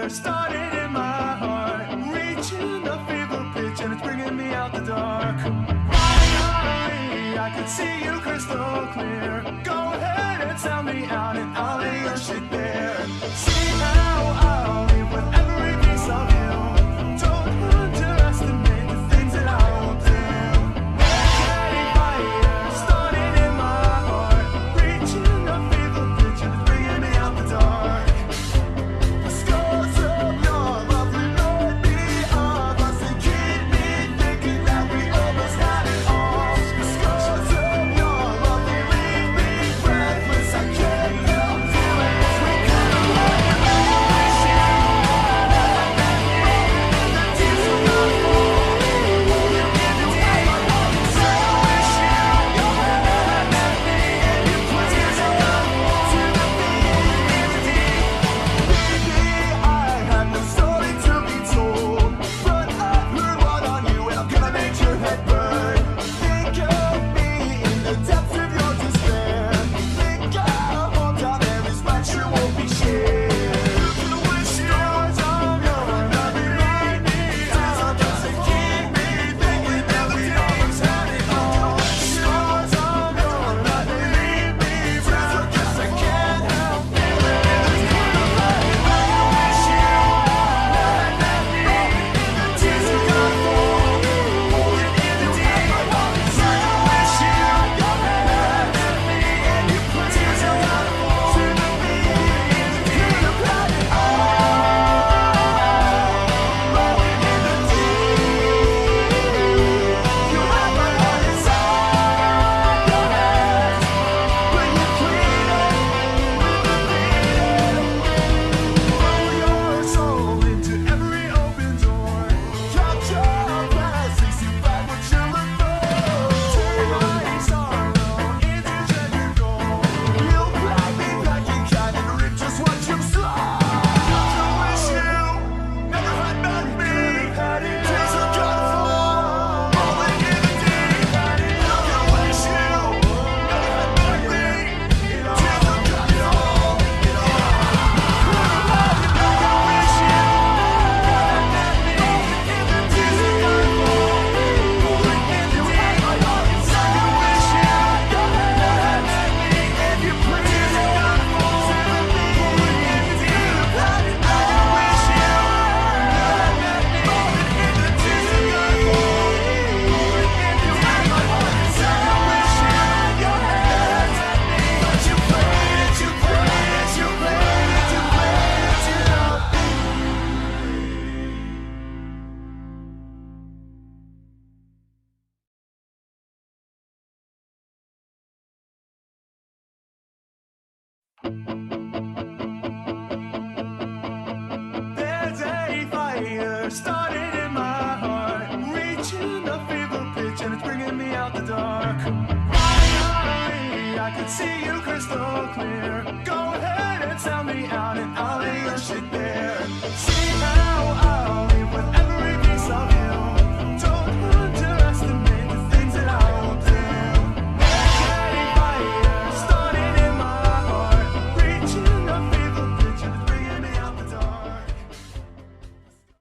fire started in my heart, reaching a fever pitch and it's bringing me out the dark. Finally, I can see you crystal clear. Go ahead and sound me out and I'll lay your shit bare. See how I'll leave with every piece of you. Don't underestimate the things that I will do. Steady fire started in my heart, reaching a fever pitch and it's bringing me out the dark. The scars of your love remind me of us and keep me thinking that we almost had it all. The scars of your love, they leave me breathless. I can't help feeling we could have won it all. The tears are gonna fall. You give me my heart inside. I wish you had met me and your tears are gonna fall to the empty. Baby, I have no story to be told, but I've heard one on you and I'm gonna make your head burn. Think of me in the depths of your despair. Think of all down there is my true won't be shared. You can wish yours on your love remind me of us and keep me thinking that we almost had it all. Yours on your love they leave me breathless. Guess I can't help feeling it's good to let it all. I wish you had met me. The tears are gonna fall. Holding in the deep, my heart inside. I wish you had met me and your tears are gonna fall to the beat. It's good to let it all. Rolling in the deep, you have my heart inside your hands. When you clean it, throw your soul into every open door. Capture blessings to find what you look for. Turn my sorrow into treasure gold. You'll grab me back in kind and rip just what you saw. I wish you never had met me. Tears are gonna fall, rolling in the deep. I wish you never had met me. Tears are gonna fall. I wish you never met me. Tears are gonna fall, rolling in the deep. My heart inside. I wish you never had met me. And your tears are gonna fall to the beat. It's good to let it all. I wish you never met me. And the tears are gonna fall, rolling in the deep. My heart inside. I wish you never had met me. But you played it, you played it, you played it, you played it to the There's a fire started in my heart, reaching a fever pitch and it's bringing me out the dark. Finally, I can see you crystal clear. Go ahead and sound me out and I'll